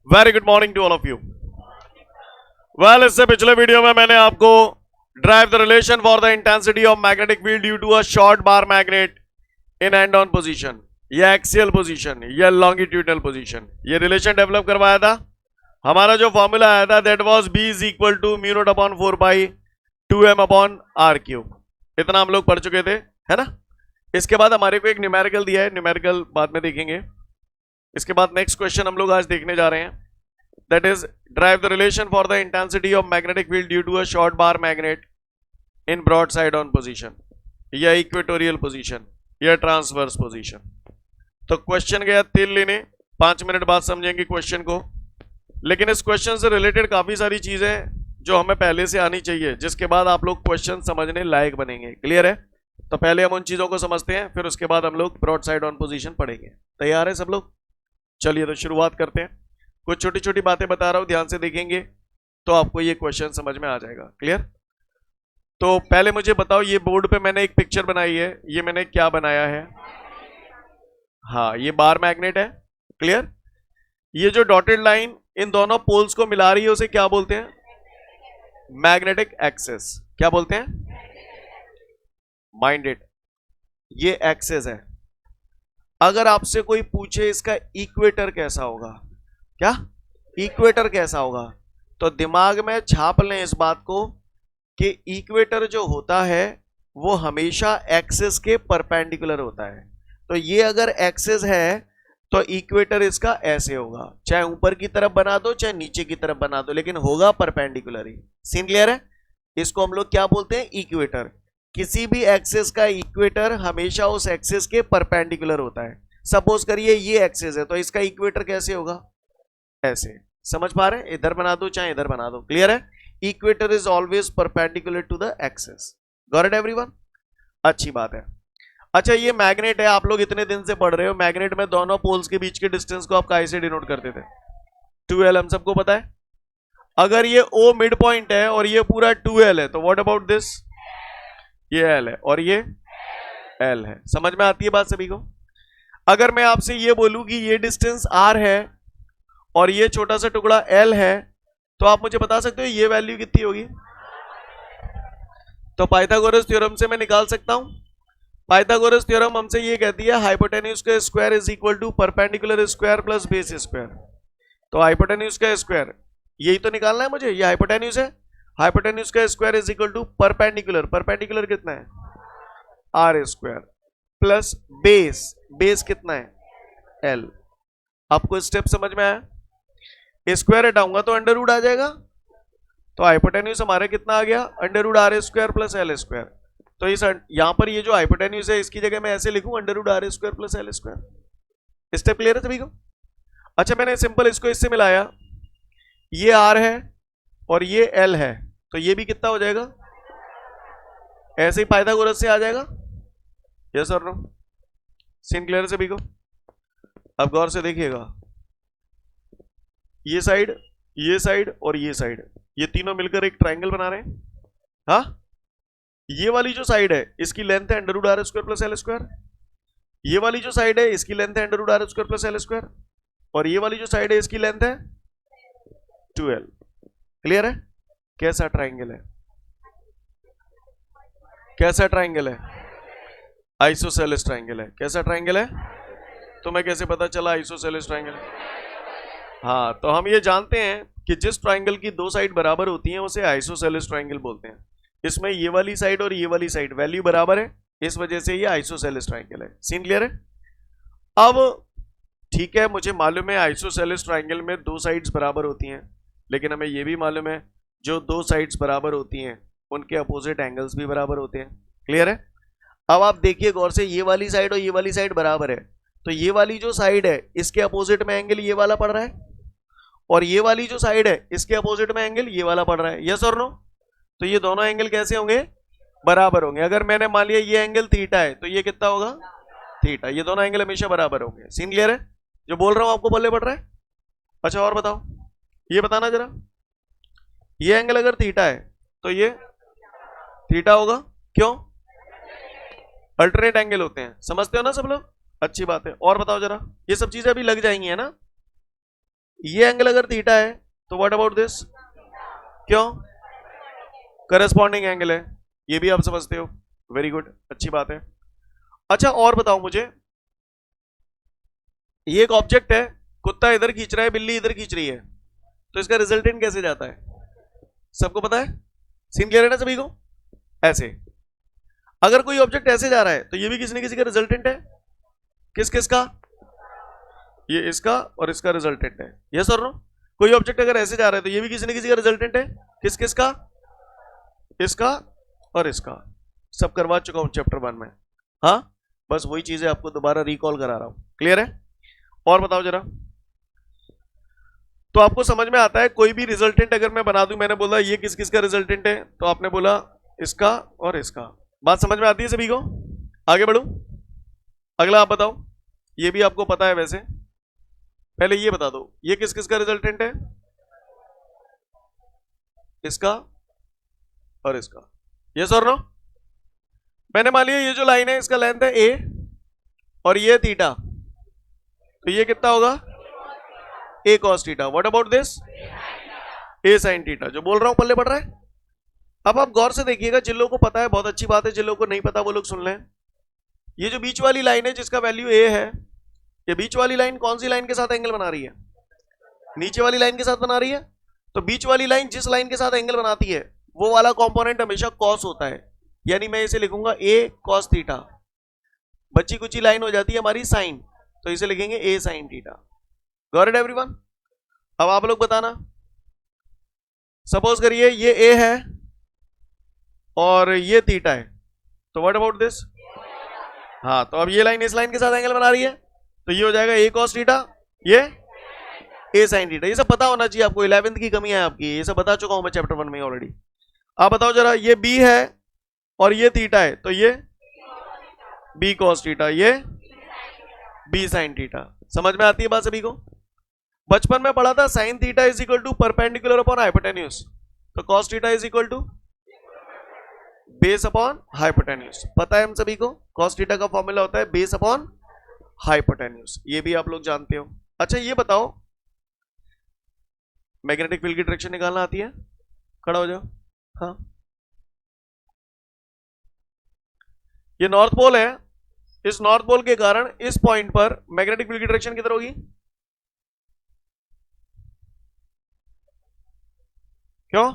Very good morning to all of you. Well, इससे पिछले video में मैंने आपको derive the relation for the intensity of magnetic field due to a short bar magnet in end on position या axial position या longitudinal position, ये relation develop करवाया था। हमारा जो फॉर्मूला आया था that was b is equal to mu naught upon 4 pi 2m अपॉन r क्यूब। इतना हम लोग पढ़ चुके थे, है ना। इसके बाद हमारे को एक न्यूमेरिकल दिया है, न्यूमेरिकल बाद में देखेंगे। इसके बाद नेक्स्ट क्वेश्चन हम लोग आज देखने जा रहे हैं, that is derive the relation for the intensity of magnetic field due to a short bar magnet in broadside on position या इक्वेटोरियल पोजीशन या ट्रांसवर्स पोजीशन। तो क्वेश्चन गया तिल लेने, 5 मिनट बाद समझेंगे क्वेश्चन को। लेकिन इस क्वेश्चन से रिलेटेड काफी सारी चीजें जो हमें पहले से आनी चाहिए, जिसके बाद आप लोग क्वेश्चन समझने लायक बनेंगे। क्लियर है? तो पहले हम उन चीजों को समझते हैं, फिर उसके बाद हम लोग ब्रॉड साइड ऑन पोजीशन पढ़ेंगे। तैयार है सब लोग? चलिए तो शुरुआत करते हैं। कुछ छोटी छोटी बातें बता रहा हूं, ध्यान से देखेंगे तो आपको ये क्वेश्चन समझ में आ जाएगा। क्लियर? तो पहले मुझे बताओ, ये बोर्ड पे मैंने एक पिक्चर बनाई है, ये मैंने क्या बनाया है? हाँ, ये बार मैग्नेट है। क्लियर? ये जो डॉटेड लाइन इन दोनों पोल्स को मिला रही है उसे क्या बोलते हैं? Magnetic axis. क्या बोलते हैं? माइंडेड। ये एक्सिस है। अगर आपसे कोई पूछे इसका इक्वेटर कैसा होगा, क्या इक्वेटर कैसा होगा, तो दिमाग में छाप लें इस बात को कि इक्वेटर जो होता है वो हमेशा एक्सिस के परपेंडिकुलर होता है। तो ये अगर एक्सिस है तो इक्वेटर इसका ऐसे होगा, चाहे ऊपर की तरफ बना दो चाहे नीचे की तरफ बना दो, लेकिन होगा परपेंडिकुलर ही। सीन क्लियर है? इसको हम लोग क्या बोलते हैं? इक्वेटर। किसी भी एक्सिस का इक्वेटर हमेशा उस एक्सिस के परपेंडिकुलर होता है। सपोज करिए ये एक्सिस है तो इसका इक्वेटर कैसे होगा? ऐसे। समझ पा रहे हैं? इधर बना दो चाहे इधर बना दो। क्लियर है? Equator is always perpendicular to the axis. Got it everyone? अच्छी बात है। अच्छा, ये मैग्नेट है, आप लोग इतने दिन से पढ़ रहे हो, मैग्नेट में दोनों पोल्स के बीच के डिस्टेंस को आप काहे से डिनोट करते थे? 2l, हम सबको पता है। अगर ये O मिड पॉइंट है और ये पूरा 2l है तो व्हाट अबाउट दिस? ये l है और ये l है। समझ में आती है बात सभी को? अगर मैं आपसे ये बोलूं कि ये डिस्टेंस r है और ये छोटा सा टुकड़ा l है, तो आप मुझे बता सकते हो ये वैल्यू कितनी होगी? तो पाइथागोरस थ्योरम से मैं निकाल सकता हूं। पाइथागोरस थ्योरम हमसे ये कहती है हाइपोटेन्यूज का square is equal to perpendicular square plus base square. तो हाइपोटेन्यूज का स्क्वायर यही तो निकालना है मुझे, ये हाइपोटेन्यूज है। हाइपोटेन्यूज का square is equal to perpendicular, perpendicular कितना है? R square plus base, base कितना है? एल। आपको स्टेप समझ में आया? स्क्वायर हटाऊंगा तो अंडर रूट आ जाएगा। तो हाइपोटेन्यूज हमारे कितना आ गया? Under root R square plus L square. तो इस यहां पर ये जो हाइपोटेन्यूज है इसकी जगह मैं ऐसे लिखूं, under root R square plus L square. Step clear है सभी को? अच्छा, मैंने सिंपल इसको इससे मिलाया, ये आर है और ये एल है, तो ये भी कितना हो जाएगा? ऐसे ही पाइथागोरस से आ जाएगा। यस और नो? सीन क्लियर है सभी को? अब गौर से देखिएगा, ये साइड और ये साइड, ये तीनों मिलकर एक ट्राइंगल बना रहे हैं। हाँ, ये वाली जो साइड है इसकी लेंथ है under root R square plus L square. ये वाली जो साइड है इसकी लेंथ है under root R square plus L square. और ये वाली जो साइड है इसकी लेंथ है 2l। क्लियर है? कैसा ट्राइंगल है? कैसा ट्राइंगल है? आइसोसेलेस ट्राइंगल है। कैसा ट्राइंगल है? तुम्हें कैसे पता चला आइसोसेलेस ट्राइंगल है? हाँ, तो हम ये जानते हैं कि जिस ट्राइंगल की दो साइड बराबर होती हैं उसे आइसोसेलेस ट्राइंगल बोलते हैं। इसमें ये वाली साइड और ये वाली साइड वैल्यू बराबर है, इस वजह से ये आइसोसेलेस ट्राइंगल है। सीन क्लियर है? अब ठीक है, मुझे मालूम है आइसोसेलेस ट्राइंगल में दो साइड्स बराबर होती हैं, लेकिन हमें यह भी मालूम है जो दो साइड्स बराबर होती हैं उनके अपोजिट एंगल्स भी बराबर होते हैं। क्लियर है? अब आप देखिए गौर से, ये वाली साइड और ये वाली साइड बराबर है, तो ये वाली जो साइड है इसके अपोजिट में एंगल ये वाला पड़ रहा है, और ये वाली जो साइड है इसके अपोजिट में एंगल ये वाला पड़ रहा है। यस और नो? तो ये दोनों एंगल कैसे होंगे? बराबर होंगे। अगर मैंने मान लिया ये एंगल थीटा है तो ये कितना होगा? थीटा। ये दोनों एंगल हमेशा बराबर होंगे। सीन क्लियर है? जो बोल रहा हूं आपको बल्ले पड़ रहा है? अच्छा, और बताओ, ये बताना जरा, ये एंगल अगर थीटा है तो ये थीटा होगा। क्यों? अल्टरनेट एंगल होते हैं। समझते हो ना सब लोग? अच्छी बात है। और बताओ जरा, ये सब चीजें अभी लग जाएंगी, है ना? ये एंगल अगर थीटा है तो व्हाट अबाउट दिस, क्यों, करस्पॉन्डिंग एंगल है, ये भी आप समझते हो, वेरी गुड, अच्छी बात है। अच्छा और बताओ मुझे, ये एक ऑब्जेक्ट है, कुत्ता इधर खींच रहा है, बिल्ली इधर खींच रही है, तो इसका रिजल्टेंट कैसे जाता है, सबको पता है, सीन क्लियर है ना सभी को। ऐसे अगर कोई ऑब्जेक्ट ऐसे जा रहा है तो ये भी किसी न किसी का रिजल्टेंट है, किस किस का, ये इसका और इसका रिजल्टेंट है, यस और नो। कोई ऑब्जेक्ट अगर ऐसे जा रहा है तो ये भी किसी न किसी का रिजल्टेंट है, किस किस का, इसका और इसका, सब करवा चुका हूं चैप्टर 1 में। हाँ बस वही चीजें आपको दोबारा रिकॉल करा रहा हूं, क्लियर है। और बताओ जरा, तो आपको समझ में आता है कोई भी रिजल्टेंट अगर मैं बना दूं, मैंने बोला ये किस किस का रिजल्टेंट है, तो आपने बोला इसका और इसका, बात समझ में आती है सभी को। आगे बढ़ू, अगला आप बताओ, ये भी आपको पता है वैसे, पहले ये बता दो ये किस किस का रिजल्टेंट है, इसका और इसका, यस और नो। मैंने मान लिया ये जो लाइन है इसका लेंथ है ए और ये थीटा, तो ये कितना होगा, A cos theta, what about this, A sine theta, जो बोल रहा हूं पल्ले पड़ रहा है। अब आप गौर से देखिएगा, जिन लोगों को पता है बहुत अच्छी बात है, जिन लोगों को नहीं पता वो लोग सुन लें। ये जो बीच वाली लाइन है जिसका वैल्यू ए है, ये बीच वाली लाइन कौन सी लाइन के साथ एंगल बना रही है, नीचे वाली लाइन के साथ बना रही है। तो बीच वाली लाइन जिस लाइन के साथ एंगल बनाती है वो वाला कंपोनेंट हमेशा कॉस होता है, यानी मैं इसे लिखूंगा ए कॉस थीटा, बच्ची कुची लाइन हो जाती है हमारी साइन, तो इसे लिखेंगे A sine theta. Got it everyone. अब आप लोग बताना, सपोज करिए ये ए है और ये थीटा है, तो व्हाट अबाउट दिस, हाँ तो अब ये लाइन इस लाइन के साथ एंगल बना रही है, तो ये हो जाएगा ए कॉस थीटा, ये ए साइन थीटा। ये सब पता होना चाहिए आपको, 11th की कमी है आपकी, ये सब बता चुका हूं मैं चैप्टर 1 में ऑलरेडी। आप बताओ जरा, ये बी है और ये थीटा है, तो ये बी कॉस थीटा, ये बी साइन थीटा। समझ में आती है बात सभी को। बचपन में पढ़ा था sine theta is equal to perpendicular upon hypotenuse, तो cos theta is equal to base upon hypotenuse, पता है हम सभी को। कॉस थीटा का फॉर्मूला होता है बेस अपॉन हाइपोटेन्यूज, ये भी आप लोग जानते हो। अच्छा ये बताओ, मैग्नेटिक फील्ड की डायरेक्शन निकालना आती है, खड़ा हो जाओ। हाँ ये नॉर्थ पोल है, इस नॉर्थ पोल के कारण इस पॉइंट पर मैग्नेटिक फील्ड की डायरेक्शन किधर होगी, क्यों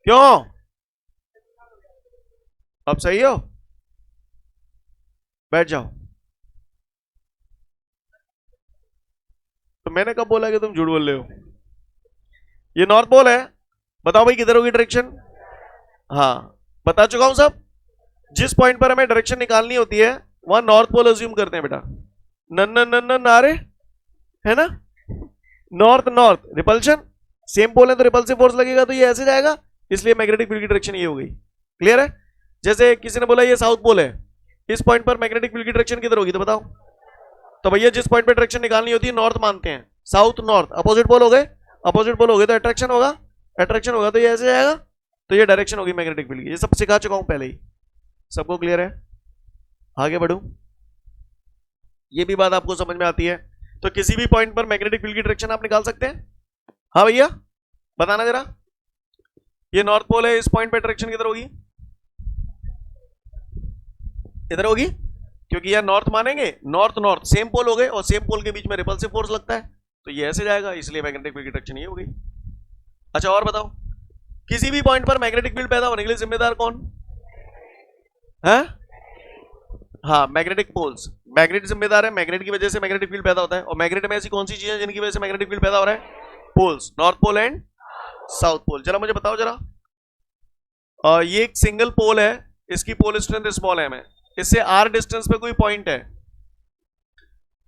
क्यों, अब सही हो, बैठ जाओ। तो मैंने कब बोला कि तुम झूठ बोल रहे हो, ये नॉर्थ पोल है, बताओ भाई किधर होगी डायरेक्शन। हाँ बता चुका हूं सब, जिस पॉइंट पर हमें डायरेक्शन निकालनी होती है वहां नॉर्थ पोल अज्यूम करते हैं बेटा, नन नन नन नारे है ना, north north repulsion, same pole है तो रिपल्सिव फोर्स लगेगा, तो ये ऐसे जाएगा, इसलिए मैग्नेटिक फील्ड की डायरेक्शन ये हो गई। क्लियर है। जैसे किसी ने बोला ये साउथ पोल है, इस पॉइंट पर मैग्नेटिक फील्ड की डायरेक्शन किधर होगी, तो बताओ। तो भैया जिस पॉइंट पर डायरेक्शन निकालनी होती है नॉर्थ मानते हैं, साउथ नॉर्थ अपोजिट पोल हो गए, अपोजिट पोल हो गए तो अट्रैक्शन होगा, अट्रैक्शन होगा तो ये ऐसे जाएगा, तो ये डायरेक्शन होगी मैग्नेटिक फील्ड की। ये सब सिखा चुका हूं पहले ही, सबको क्लियर है। आगे बढ़ू, ये भी बात आपको समझ में आती है। तो किसी भी पॉइंट पर मैग्नेटिक फील्ड की डायरेक्शन आप निकाल सकते हैं। हाँ भैया बताना जरा, ये नॉर्थ पोल है, इस पॉइंट पर डायरेक्शन किधर होगी, इधर होगी, क्योंकि यार नॉर्थ मानेंगे, नॉर्थ नॉर्थ सेम पोल हो गए और सेम पोल के बीच में रिपल्सिव फोर्स लगता है, तो ये ऐसे जाएगा, इसलिए मैग्नेटिक फील्ड की डायरेक्शन ये हो गई। अच्छा और बताओ, किसी भी पॉइंट पर मैग्नेटिक फील्ड पैदा होने के लिए जिम्मेदार कौन है, हाँ मैग्नेटिक पोल्स, मैग्नेट जिम्मेदार है, मैग्नेट की वजह से मैग्नेटिक फील्ड पैदा होता है। और मैग्नेट में ऐसी कौन सी चीजें हैं जिनकी वजह से मैग्नेटिक फील्ड पैदा हो रहा है, poles, north pole and south pole. जरा मुझे बताओ जरा, ये एक सिंगल पोल है, इसकी पोल स्ट्रेंथ स्मॉल है, इससे आर डिस्टेंस पे कोई पॉइंट है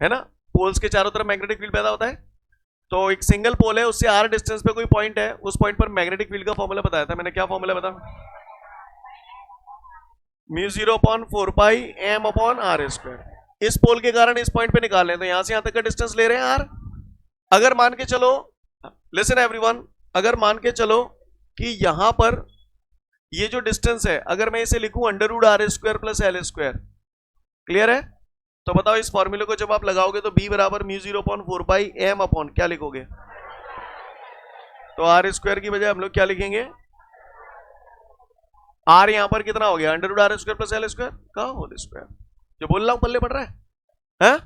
ना, पोल्स के चारों तरफ मैग्नेटिक फील्ड पैदा होता है, तो एक सिंगल पोल है उससे आर डिस्टेंस पे कोई पॉइंट है, उस पॉइंट पर मैग्नेटिक फील्ड का फॉर्मूला बताया था मैंने, क्या फॉर्मूला बता, μ0 upon 4 pi m upon R square. इस पोल के कारण इस पॉइंट पे निकाल लें, तो यहां से यहां तक का डिस्टेंस ले रहे हैं आर। अगर मान के चलो, लिसन एवरीवन, अगर मान के चलो कि यहां पर ये जो डिस्टेंस है, अगर मैं इसे लिखूं under root R square plus L square, clear है, तो बताओ इस फॉर्मूले को जब आप लगाओगे तो b बराबर म्यू 0/4 m अपॉन क्या लिखोगे? तो आर स्क्वायर की बजाय हम लोग क्या लिखेंगे? आर यहां पर कितना हो गया? √r² प्लस l स्क्वायर का होल स्क्वायर। जो बोल रहा हूं पल्ले पड़ रहा है?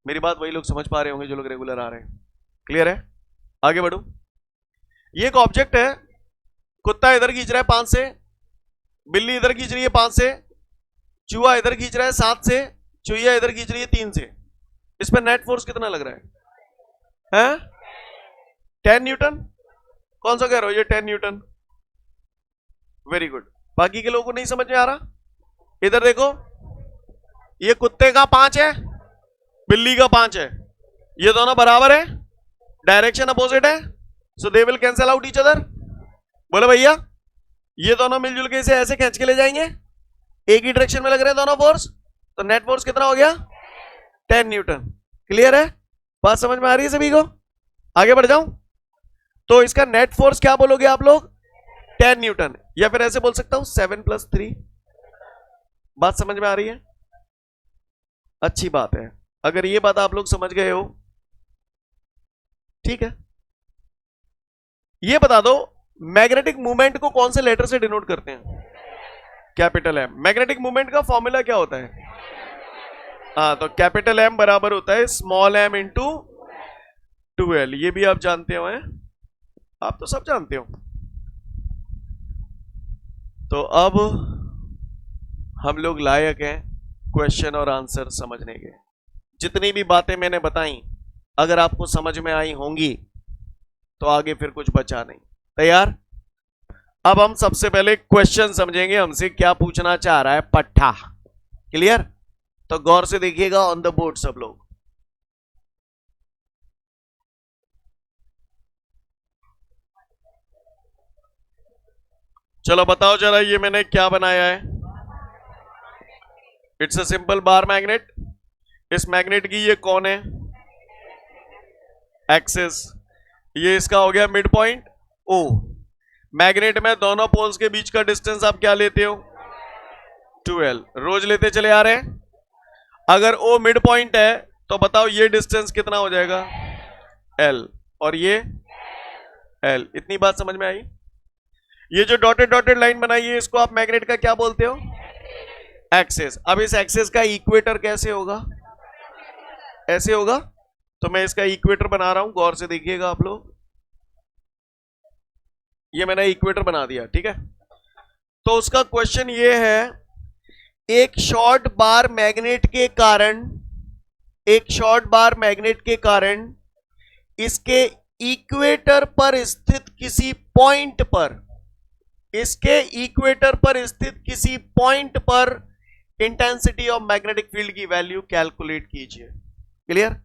मेरी बात वही लोग समझ पा रहे होंगे जो लोग रेगुलर आ रहे हैं। क्लियर है? आगे बढ़ो। ये एक ऑब्जेक्ट है, कुत्ता इधर खींच रहा है 5 से, बिल्ली इधर खींच रही है 5 से, चूहा इधर खींच रहा है 7 से, चुहिया इधर खींच रही है 3 से। इस पर नेट फोर्स कितना लग रहा है? 10 न्यूटन। कौन सा कह रहे हो? ये 10 न्यूटन। Very good. बाकी के लोगों को नहीं समझ में आ रहा? इधर देखो, ये कुत्ते का 5 है, बिल्ली का 5 है, ये दोनों बराबर है, डायरेक्शन अपोजिट है, so they will cancel out each other. बोलो भैया, ये दोनों मिलजुल के इसे ऐसे खींच के ले जाएंगे, एक ही डायरेक्शन में लग रहे हैं दोनों फोर्स, तो नेट फोर्स कितना हो गया? 10 न्यूटन। क्लियर है? बात समझ में आ रही है सभी को? आगे बढ़ जाऊं तो इसका नेट फोर्स क्या बोलोगे आप लोग? 10 न्यूटन, या फिर ऐसे बोल सकता हूं 7 + 3। बात समझ में आ रही है? अच्छी बात है। अगर ये बात आप लोग समझ गए हो, ठीक है। ये बता दो, मैग्नेटिक मूवमेंट को कौन से लेटर से डिनोट करते हैं? Capital M. मैग्नेटिक मूवमेंट का फॉर्मूला क्या होता है? तो कैपिटल एम बराबर होता है स्मॉल m इंटू 2l। ये भी आप जानते हो, हैं? आप तो सब जानते हो। तो अब हम लोग लायक हैं क्वेश्चन और आंसर समझने के। जितनी भी बातें मैंने बताई अगर आपको समझ में आई होंगी तो आगे फिर कुछ बचा नहीं। तैयार? अब हम सबसे पहले क्वेश्चन समझेंगे, हमसे क्या पूछना चाह रहा है पट्टा। क्लियर? तो गौर से देखिएगा ऑन द बोर्ड सब लोग। चलो बताओ जरा, ये मैंने क्या बनाया है? It's a simple bar magnet. इस मैग्नेट की ये कौन है? एक्सिस। ये इसका हो गया मिड पॉइंट O। मैग्नेट में दोनों पोल्स के बीच का डिस्टेंस आप क्या लेते हो? 2l। रोज लेते चले आ रहे हैं। अगर O मिड पॉइंट है तो बताओ ये डिस्टेंस कितना हो जाएगा? l, और ये l। इतनी बात समझ में आई? ये जो डॉटेड डॉटेड लाइन बनाई है इसको आप मैग्नेट का क्या बोलते हो? एक्सिस। अब इस एक्सिस का इक्वेटर कैसे होगा? ऐसे होगा। तो मैं इसका इक्वेटर बना रहा हूं, गौर से देखिएगा आप लोग। ये मैंने इक्वेटर बना दिया, ठीक है। तो उसका क्वेश्चन ये है, एक शॉर्ट बार मैग्नेट के कारण इसके इक्वेटर पर स्थित किसी पॉइंट पर इंटेंसिटी ऑफ मैग्नेटिक फील्ड की वैल्यू कैलकुलेट कीजिए। क्लियर?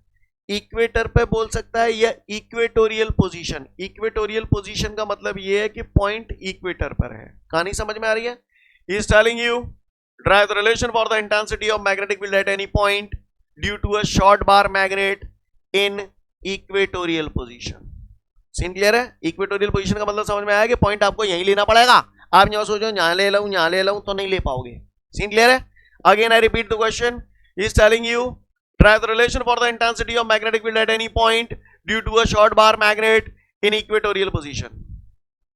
इक्वेटर पे बोल सकता है या इक्वेटोरियल पोजीशन। इक्वेटोरियल पोजीशन का मतलब यह है कि पॉइंट इक्वेटर पर है। कहानी समझ में आ रही है? He is telling you derive the relation for the intensity of magnetic field at any point due to a short bar magnet in equatorial position. Scene clear है? इक्वेटोरियल पोजीशन का मतलब समझ में आया कि पॉइंट आपको यहीं लेना पड़ेगा। आप यहां सोचो यहां ले लाऊं तो नहीं ले पाओगे। सीन क्लियर है? Again I repeat the question. He is telling you drive the relation for the intensity of magnetic field at any point due to a short bar magnet in equatorial position।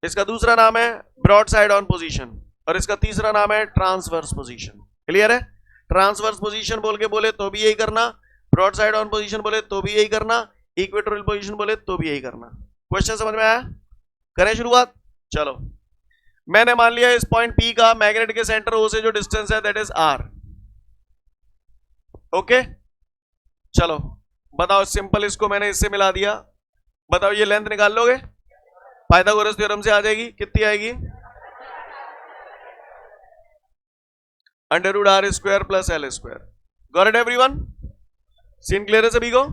इसका दूसरा नाम है broadside on position और इसका तीसरा नाम है transverse position। Clear है? ट्रांसवर्स पोजीशन बोल के बोले तो भी यही करना, ब्रॉडसाइड ऑन पोजीशन बोले तो भी यही करना, इक्वेटोरियल पोजीशन बोले तो भी यही करना। क्वेश्चन समझ में आया? करें शुरुआत? चलो, मैंने मान लिया इस पॉइंट P का मैग्नेट के सेंटर O से जो डिस्टेंस है दैट इज R। ओके, चलो बताओ, सिंपल इसको मैंने इससे मिला दिया। बताओ ये लेंथ निकाल लोगे? पाइथागोरस थ्योरम से आ जाएगी। कितनी आएगी? √r² plus l²। Got it everyone? Scene clear है सभी को?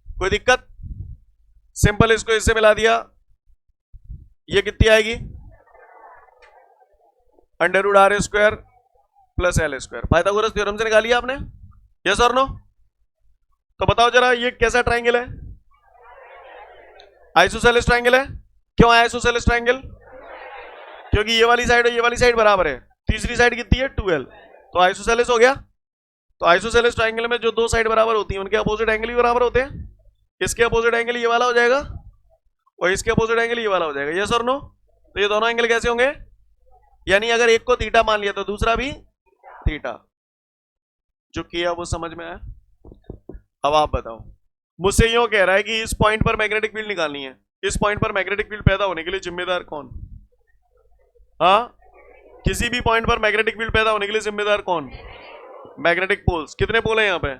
कोई दिक्कत? सिंपल इसको इससे मिला दिया। ये कितनी आएगी? √r² plus l²। Pythagoras theorem से निकालिए आपने? यस और नो? तो बताओ जरा, ये कैसा ट्राइंगल है? आइसोसेलेस ट्राइंगल है। क्यों आइसोसेलेस ट्राइंगल? क्योंकि ये वाली साइड और ये वाली साइड बराबर है। तीसरी साइड कितनी है? 2l। तो आइसोसेलेस हो गया। तो आइसोसेलेस ट्रायंगल में जो दो साइड बराबर होती हैं उनके अपोजिट एंगल भी बराबर होते हैं। इसके अपोजिट एंगल ये वाला हो जाएगा और इसके अपोजिट एंगल ये वाला हो जाएगा, यस और नो। तो ये दोनों एंगल कैसे होंगे, यानी अगर एक को थीटा मान लिया तो दूसरा भी थीटा। जो किया वो समझ में आया। अब आप बताओ, मुझसे यूं कह रहा है कि इस पॉइंट पर मैग्नेटिक फील्ड निकालनी है, इस पॉइंट पर मैग्नेटिक फील्ड पैदा होने के लिए जिम्मेदार कौन? हाँ, किसी भी पॉइंट पर मैग्नेटिक फील्ड पैदा होने के लिए जिम्मेदार कौन? Magnetic poles. कितने पोल है यहाँ पे?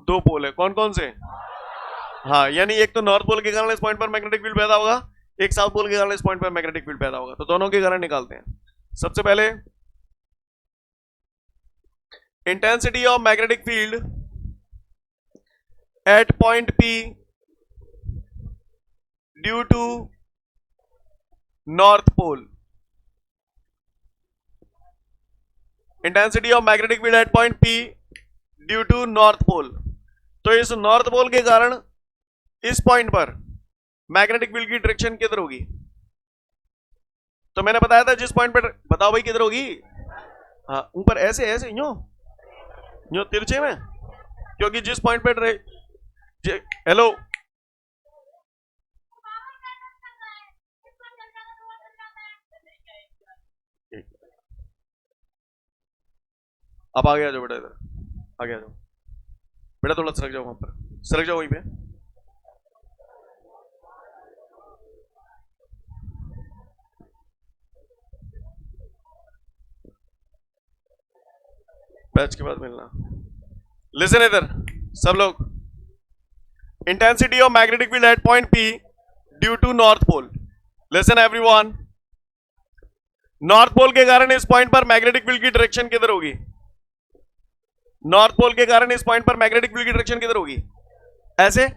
दो पोल है। कौन कौन से? हाँ, यानी एक तो नॉर्थ पोल के कारण इस पॉइंट पर मैग्नेटिक फील्ड पैदा होगा, एक साउथ पोल के कारण इस पॉइंट पर मैग्नेटिक फील्ड पैदा होगा। तो दोनों के कारण निकालते हैं। सबसे पहले intensity of magnetic field at point P due to north pole. Intensity of magnetic field at point P due to north pole. तो इस नॉर्थ पोल के कारण इस पॉइंट पर मैग्नेटिक फील्ड की डायरेक्शन किधर होगी? तो मैंने बताया था जिस पॉइंट पर, बताओ भाई किधर होगी? हाँ, ऊपर ऐसे ऐसे यूं यूं तिरछे में, क्योंकि जिस पॉइंट पर हेलो अब आगे आ जाओ बेटा, इधर आगे आ जाओ बेटा, थोड़ा सरक जाओ, वहां पर सरक जाओ, वहीं पे। बैच के बाद मिलना। लिसन इधर सब लोग। Intensity of magnetic field at point P due to north pole. Listen everyone, north pole के कारण इस पॉइंट पर मैग्नेटिक फील्ड की डायरेक्शन किधर होगी? नॉर्थ पोल के कारण इस पॉइंट पर मैग्नेटिक फील्ड की डायरेक्शन किधर होगी? ऐसे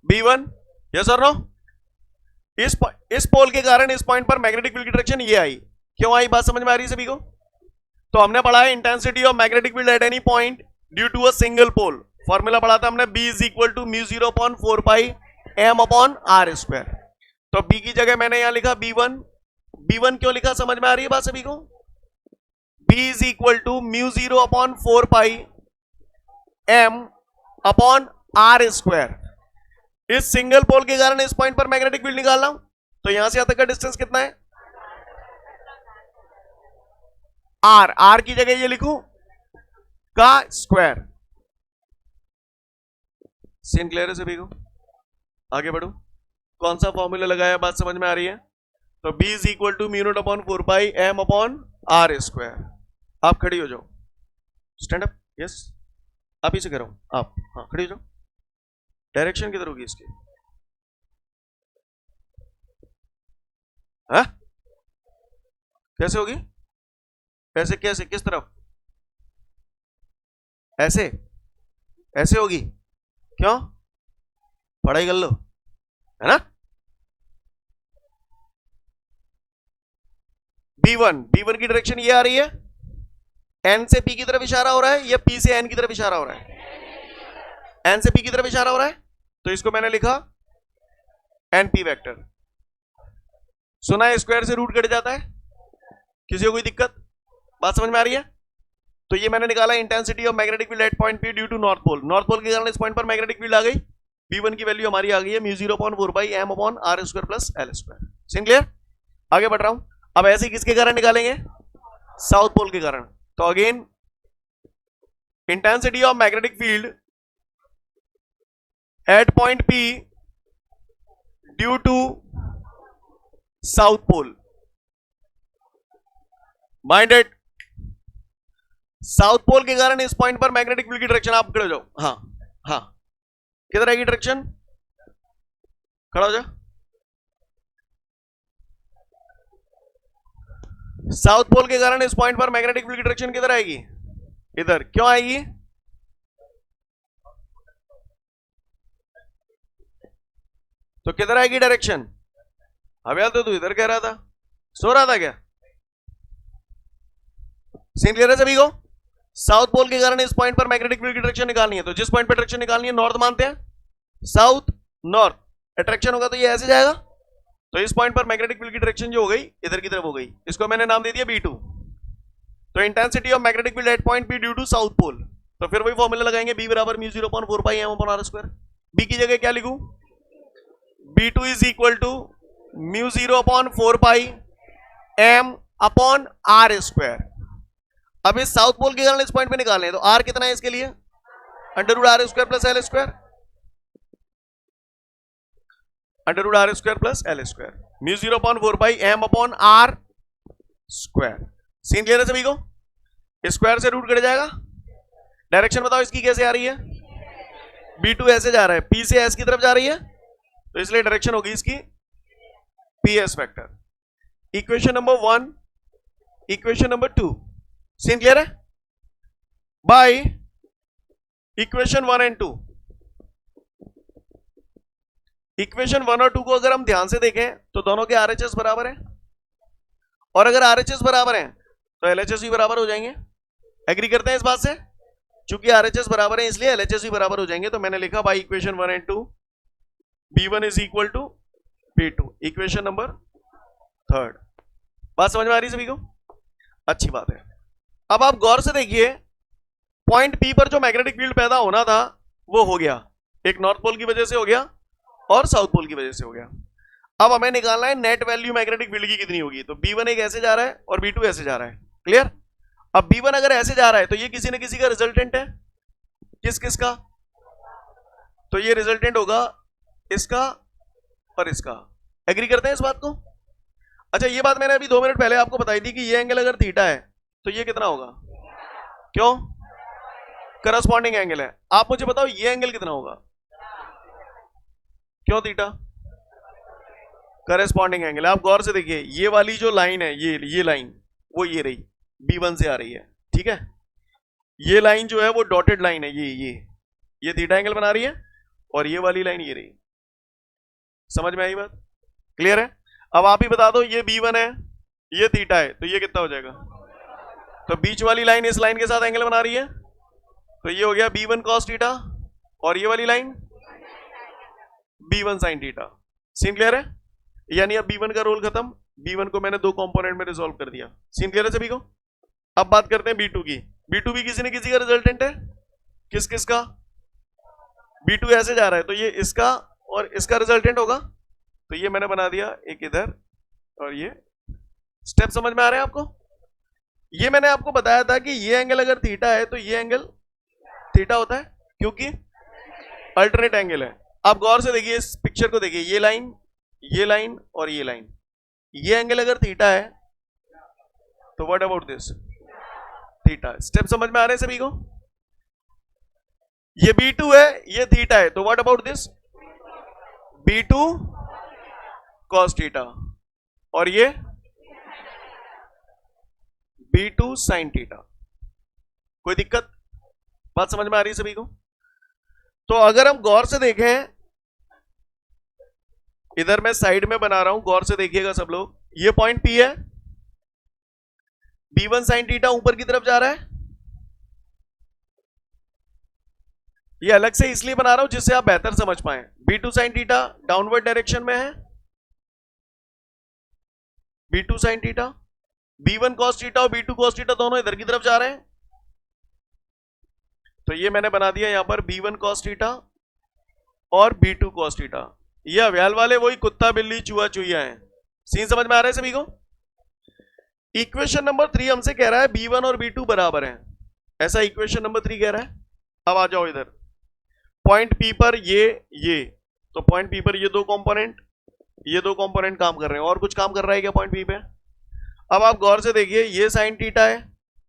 B1, यस और नो। इस पोल के कारण इस पॉइंट पर मैग्नेटिक फील्ड की डायरेक्शन ये आई। क्यों आई, बात समझ में आ रही है सभी को? तो हमने पढ़ा है intensity of magnetic field at any point due to a single pole. Formula पढ़ा था हमने, B is equal to μ0 upon 4 pi m upon r square. तो B की जगह मैंने यहां लिखा B1। B1 क्यों लिखा, समझ में आ रही है बात सभी को? B is equal to μ0 upon 4 pi m upon r square. इस सिंगल पोल के कारण इस पॉइंट पर मैग्नेटिक फील्ड निकालना हूं, तो यहां से यहां तक का डिस्टेंस कितना है? r। r की जगह ये लिखूं का स्क्वायर। सीन क्लियर है सभी को? आगे बढ़ो। कौन सा फॉर्मूला लगाया, बात समझ में आ रही है? तो B is equal to μ0 upon 4 pi m upon r square. आप खड़ी हो जाओ, स्टैंड अप, यस आप ही से कह रहा हूं आप, हाँ खड़ी हो जाओ। डायरेक्शन किधर होगी इसकी? हाँ कैसे होगी? कैसे कैसे, किस तरफ? ऐसे ऐसे होगी। क्यों? पढ़ाई कर लो, है ना। B1 की डायरेक्शन ये आ रही है, N से P की तरफ इशारा हो रहा है या P से N की तरफ इशारा हो रहा है? N से P की तरफ इशारा हो रहा है, तो इसको मैंने लिखा NP वेक्टर। सुना है स्क्वायर से रूट कट जाता है, किसी को कोई दिक्कत, बात समझ में आ रही है? तो ये मैंने निकाला intensity of magnetic field at point P due to north pole. North pole के कारण इस पॉइंट पर मैग्नेटिक फील्ड आ गई। B1 की वैल्यू हमारी आ गई है μ0 upon 4 pi m upon r square plus l square. Scene clear? आगे बढ़ रहा हूं। अब ऐसे किसके कारण निकालेंगे? साउथ पोल के कारण। तो again intensity of magnetic field at point P due to south pole. Minded, south pole के कारण इस पॉइंट पर मैग्नेटिक फील्ड की डायरेक्शन, आप खड़े हो जाओ, हाँ हाँ किधर आएगी डायरेक्शन? खड़ा हो जाओ। साउथ पोल के कारण इस पॉइंट पर मैग्नेटिक फील्ड की डायरेक्शन किधर आएगी? इधर। क्यों आएगी? तो किधर आएगी डायरेक्शन? अब यार तो तू इधर कह रहा था, सो रहा था क्या? सीन क्लियर है सभी को? साउथ पोल के कारण इस पॉइंट पर मैग्नेटिक फील्ड की डायरेक्शन निकालनी है, तो जिस पॉइंट पर डायरेक्शन निकालनी है नॉर्थ मानते हैं, साउथ नॉर्थ। अट्रैक्शन होगा तो ये ऐसे जाएगा, तो इस पॉइंट पर मैग्नेटिक फील्ड की डायरेक्शन जो हो गई इधर की तरफ हो गई, इसको मैंने नाम दे दिया B2। तो intensity of magnetic field at point P due to south pole, तो फिर वही फॉर्मूला लगाएंगे B बराबर mu 0/4 pi m upon r square. B की जगह क्या लिखूं, B2 is equal to mu 0/4 pi m upon r square. अब इस साउथ पोल के कारण इस पॉइंट पे निकालने, तो r कितना है इसके लिए, √r square plus l square, √r square plus l square, mu 0/4 pi m upon r square. Scene clear है सभी को, स्क्वायर से रूट कट जाएगा। डायरेक्शन बताओ इसकी कैसे आ रही है, B2 ऐसे जा रहा है, P से S की तरफ जा रही है, तो इसलिए डायरेक्शन होगी इसकी PS vector. Equation number 1, equation number 2, scene clear है। बाय इक्वेशन 1 एंड 2, इक्वेशन 1 और 2 को अगर हम ध्यान से देखें तो दोनों के RHS बराबर है, और अगर RHS बराबर है तो LHS भी बराबर हो जाएंगे। एग्री करते हैं इस बात से, चूंकि RHS बराबर है इसलिए LHS भी बराबर हो जाएंगे। तो मैंने लिखा by equation 1 and 2 B1 is equal to B2, equation number 3। बात समझ में आ रही सभी को, अच्छी बात है। अब आप गौर से देखिए, पॉइंट P पर जो मैग्नेटिक फील्ड पैदा होना था वो हो गया, एक नॉर्थ पोल की वजह से हो गया और साउथ पोल की वजह से हो गया। अब हमें निकालना है नेट वैल्यू मैग्नेटिक फील्ड की कितनी होगी। तो B1 एक ऐसे जा रहा है और B2 ऐसे जा रहा है, क्लियर। अब B1 अगर ऐसे जा रहा है तो ये किसी न किसी का रिजल्टेंट है, किस किस का, तो ये रिजल्टेंट होगा इसका और इसका। एग्री करते हैं इस बात को। अच्छा, ये बात मैंने अभी 2 मिनट पहले आपको बताई थी कि ये एंगल अगर थीटा है तो ये कितना होगा, क्यों, करस्पॉन्डिंग एंगल है। आप मुझे बताओ ये एंगल कितना होगा, क्यों थीटा, करस्पॉन्डिंग एंगल। आप गौर से देखिए, ये वाली जो लाइन है, ये लाइन वो ये रही, B1 से आ रही है, ठीक है। ये लाइन जो है वो डॉटेड लाइन है, ये थीटा एंगल बना रही है, और ये वाली लाइन ये रही। समझ में आई बात, क्लियर है। अब आप ही बता दो, ये B1 है, ये थीटा है, तो ये कितना हो जाएगा, तो बीच वाली लाइन इस लाइन के साथ एंगल बना रही है, तो ये हो गया B1 cos थीटा, और ये वाली line B1 sin theta. Scene clear है, यानी अब B1 का रोल खत्म, B1 को मैंने 2 कंपोनेंट में रिजॉल्व कर दिया। सीन क्लियर है सभी को। अब बात करते हैं B2 की। B2 भी किसी न किसी का रिजल्टेंट है, किस किस का, B2 ऐसे जा रहा है तो ये इसका और इसका रिजल्टेंट होगा, तो ये मैंने बना दिया एक इधर, और ये स्टेप समझ में आ रहे हैं आपको। ये मैंने आपको बताया था कि ये एंगल अगर थीटा है तो ये एंगल थीटा होता है, क्योंकि अल्टरनेट एंगल है। आप गौर से देखिए, इस पिक्चर को देखिए, ये लाइन और ये लाइन, ये एंगल अगर थीटा है तो what about this, theta. Step समझ में आ रहे हैं सभी को। ये B2 है, ये थीटा है, तो what about this, B2 cos theta, और ये B2 sin थीटा। कोई दिक्कत, बात समझ में आ रही है सभी को। तो अगर हम गौर से देखें, इधर मैं साइड में बना रहा हूं, गौर से देखिएगा सब लोग, ये पॉइंट P है, B1 sin थीटा ऊपर की तरफ जा रहा है। ये अलग से इसलिए बना रहा हूं जिससे आप बेहतर समझ पाए। B2 sin theta downward direction में है, B2 sin theta, B1 cos theta और B2 cos थीटा दोनों इधर की तरफ जा रहे हैं, तो ये मैंने बना दिया यहां पर B1 cos थीटा और B2 cos थीटा। ये अव्याल वाले वही कुत्ता बिल्ली चूहा चूहिया हैं। सीन समझ में आ रहा है सभी को। इक्वेशन नंबर 3 हमसे कह रहा है B1 और B2 बराबर हैं, ऐसा इक्वेशन नंबर 3 कह रहा है। अब आ जाओ इधर, पॉइंट P पर ये तो पॉइंट P पर ये दो कंपोनेंट काम कर रहे हैं, और कुछ काम कर रहा है क्या पॉइंट P पे। अब आप गौर से देखिए, ये साइन थीटा है,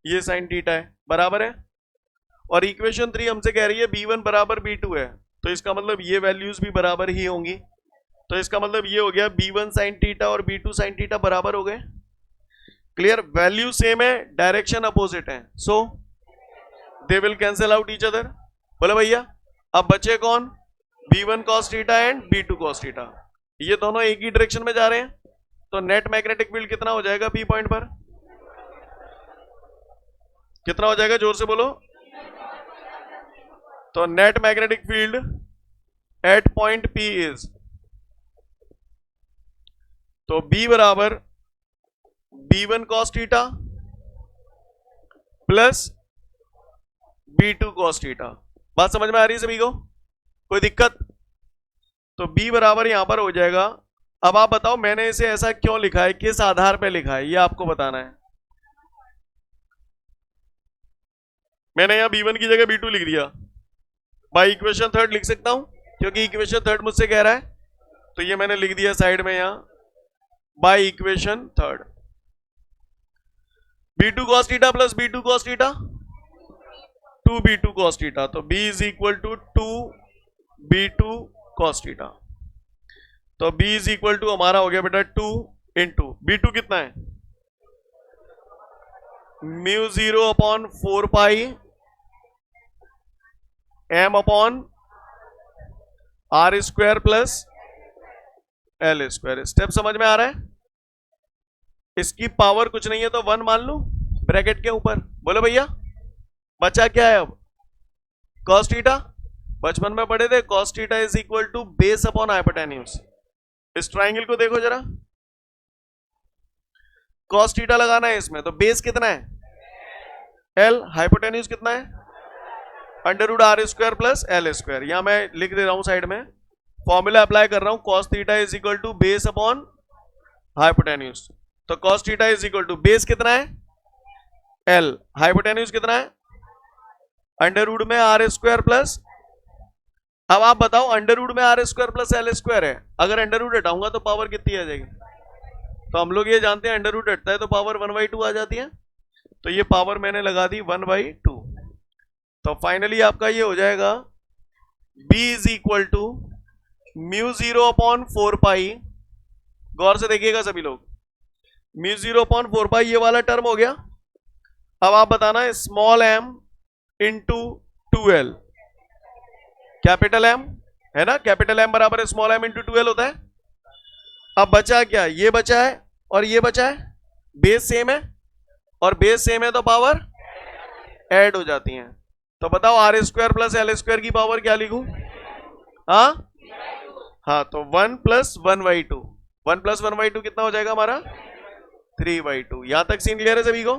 ये साइन थीटा है, बराबर है, और इक्वेशन 3 हमसे कह रही है B1 बराबर B2 है, तो इसका मतलब ये वैल्यूज भी बराबर ही होंगी। तो इसका मतलब ये हो गया B1 sin थीटा और B2 sin थीटा बराबर हो गए। क्लियर, वैल्यू सेम है, डायरेक्शन अपोजिट है, so they will cancel out each other. बोले भैया, अब बचे कौन, B1 cos theta and B2 cos theta, ये दोनों एक ही डायरेक्शन में जा रहे हैं, तो नेट मैग्नेटिक फील्ड कितना हो जाएगा P पॉइंट पर, कितना हो जाएगा, जोर से बोलो। तो net magnetic field at point P is तो B बराबर B1 cos theta plus B2 cos theta. बात समझ में आ रही है सभी को? कोई दिक्कत? तो B बराबर यहां पर हो जाएगा। अब आप बताओ मैंने इसे ऐसा क्यों लिखा है, किस आधार पे लिखा है, ये आपको बताना है। मैंने यहां B1 की जगह B2 लिख दिया। बाई इक्वेशन थर्ड लिख सकता हूं क्योंकि इक्वेशन थर्ड मुझसे कह रहा है, तो ये मैंने लिख दिया साइड में यहां by equation third. B2 cos theta plus B2 cos theta 2B2 cos theta, तो B is equal to 2B2 cos theta. तो B इज इक्वल टू हमारा हो गया बेटा 2 इंटू B2 कितना है, mu 0 upon 4 pi M upon R square plus L square. Step समझ में आ रहा है? इसकी पावर कुछ नहीं है तो 1 मान लो ब्रैकेट के ऊपर। बोलो भैया बचा क्या है अब, cos थीटा। बचपन में पढ़े थे cos theta is equal to base upon hypotenuse. इस ट्राइंगल को देखो जरा, cos थीटा लगाना है इसमें, तो बेस कितना है L, हाइपोटेन्यूज कितना है under root R square plus L square. यहां मैं लिख दे रहा हूं साइड में, फॉर्मूला अप्लाई कर रहा हूं, cos theta is equal to base upon hypotenuse. तो cos theta is equal to base कितना है L, हाइपोटेन्यूज कितना है अंडर रूट में R स्क्वायर प्लस। अब आप बताओ अंडर रूट में R square plus L square है, अगर अंडर रूट हटाऊंगा तो पावर कितनी आ जाएगी? तो हम लोग ये जानते हैं अंडर रूट हटता है तो पावर 1/2 आ जाती है, तो ये पावर मैंने लगा दी 1/2। तो फाइनली आपका ये हो जाएगा B is equal to mu 0 upon 4 pi, गौर से देखिएगा सभी लोग, म्यू 0 अपॉन 4 पाई ये वाला टर्म हो गया। अब आप बताना small m into 2L, capital M है ना, कैपिटल M बराबर स्मॉल m इंटू 2L होता है। अब बचा क्या, ये बचा है और ये बचा है, बेस सेम है और बेस सेम है तो पावर ऐड हो जाती हैं। तो बताओ R square plus L square की पावर क्या लिखूं? हाँ तो 1 प्लस 1/2, 1 प्लस 1/2 कितना हो जाएगा हमारा 3/2। यहां तक सीन क्लियर है सभी को?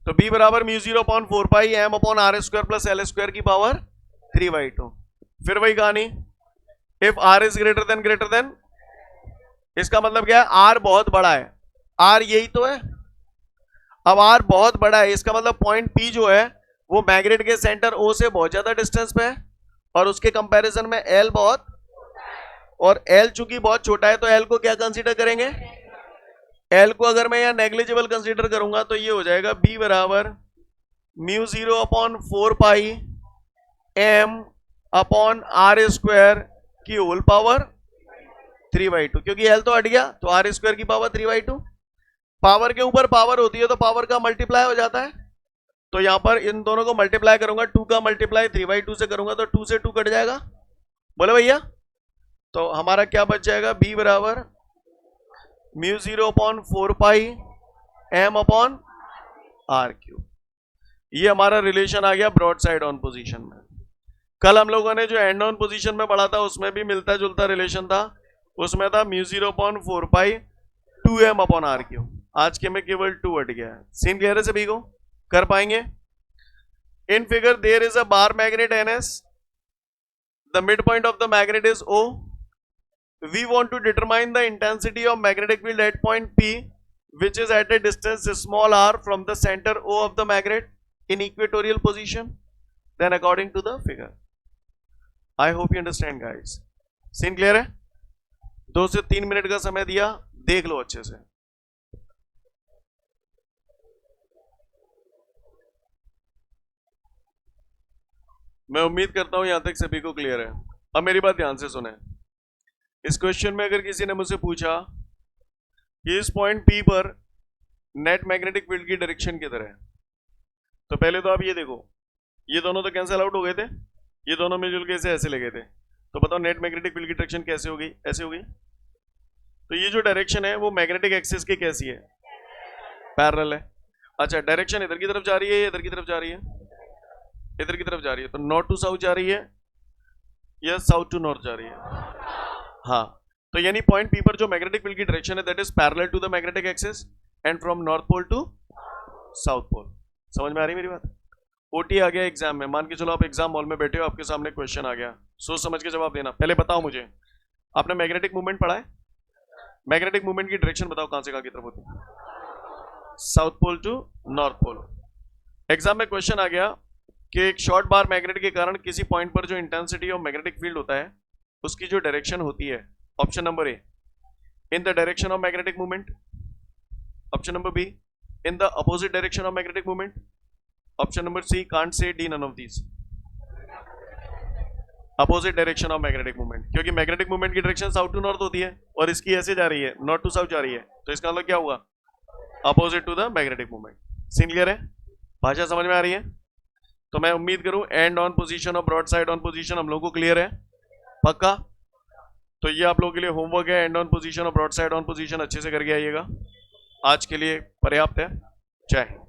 तो B बराबर mu 0 upon 4 pi M upon R square plus L square की पावर 3/2। फिर वही कहानी, if R is greater than, इसका मतलब क्या है, R बहुत बड़ा है, R यही तो है। अब R बहुत बड़ा है इसका मतलब पॉइंट P जो है वो मैग्नेट के सेंटर O से बहुत ज्यादा डिस्टेंस पे है और उसके कंपैरिजन में L बहुत, और L चूंकि बहुत छोटा है तो L को क्या कंसीडर करेंगे, L को अगर मैं यहाँ नेग्लिजिबल कंसीडर करूंगा तो ये हो जाएगा B बराबर mu 0 upon 4 pi M upon R square की होल पावर 3/2, क्योंकि L तो हट गया तो R स्क्वायर की पावर 3/2। पावर के ऊपर पावर होती है तो पावर का मल्टीप्लाई हो जाता है, तो यहां पर इन दोनों को मल्टीप्लाई करूंगा, 2 का मल्टीप्लाई 3/2 से करूंगा तो 2 से 2 कट जाएगा। बोले भैया, तो हमारा क्या बच जाएगा, B बराबर mu 0 upon 4 pi M upon R cube. ये हमारा रिलेशन आ गया ब्रॉड साइड ऑन पोजीशन में। कल हम लोगों ने जो एंड ऑन पोजीशन में पढ़ा था उसमें भी मिलता जुलता रिलेशन था, उसमें था म्यू 0 अपॉन 4 पाई 2M अपॉन R क्यूब। आज के में केवल 2 हट गया है। सीन क्लियर है सभी को? कर पाएंगे? In figure there is a bar magnet NS, the mid point of the magnet is O. We want to determine the intensity of magnetic field at point P, which is at a distance small r from the center O of the magnet in equatorial position, then according to the figure. I hope you understand guys. Scene clear है? 2 से 3 minute का समय दिया, देख लो अच्छे से। मैं उम्मीद करता हूं यहां तक सभी को क्लियर है। अब मेरी बात ध्यान से सुने। इस क्वेश्चन में अगर किसी ने मुझसे पूछा कि इस पॉइंट P पर नेट मैग्नेटिक फील्ड की डायरेक्शन किधर है, तो पहले तो आप ये देखो, ये दोनों तो कैंसिल आउट हो गए थे, ये दोनों मिलजुल के ऐसे लगे थे, तो बताओ नेट मैग्नेटिक फील्ड की डायरेक्शन कैसे होगी, ऐसे होगी। तो ये जो डायरेक्शन है वो मैग्नेटिक एक्सिस की कैसी है, पैरेलल है। अच्छा, डायरेक्शन इधर की तरफ जा रही है, इधर की तरफ जा रही है, इधर की तरफ जा रही है, तो नॉर्थ टू साउथ जा रही है या साउथ टू नॉर्थ जा रही है? हाँ, तो यानी पॉइंट पी पर जो मैग्नेटिक फील्ड की डायरेक्शन है that is parallel to the magnetic axis and from north pole to south pole. समझ में आ रही मेरी बात? ओटी आ गया एग्जाम में, मान के चलो आप एग्जाम हॉल में बैठे हो, आपके सामने क्वेश्चन आ गया, सोच समझ के जवाब देना। पहले बताओ मुझे, आपने मैग्नेटिक मूवमेंट पढ़ा है? मैग्नेटिक मूवमेंट की डायरेक्शन बताओ कहां से कहां की तरफ होती है? South pole to north pole. Exam में क्वेश्चन आ गया कि एक शॉर्ट बार मैग्नेट के कारण किसी पॉइंट पर जो इंटेंसिटी ऑफ मैग्नेटिक फील्ड होता है उसकी जो डायरेक्शन होती है, option number A in the direction of magnetic movement, option number B in the opposite direction of magnetic movement, option number C can't say D none of these. Opposite direction of magnetic movement, क्योंकि magnetic movement की direction south to north होती है और इसकी ऐसे जा रही है, नॉर्थ टू साउथ जा रही है, तो इसका मतलब क्या हुआ? Opposite to the magnetic movement. Scene clear है? भाषा समझ में आ रही है? तो मैं उम्मीद करूं एंड ऑन पोजीशन और ब्रॉड साइड ऑन पोजीशन हम लोगों को क्लियर है, पक्का? तो ये आप लोगों के लिए होमवर्क है, एंड ऑन पोजीशन और ब्रॉड साइड ऑन पोजीशन अच्छे से करके आइएगा। आज के लिए पर्याप्त है। जय हिंद।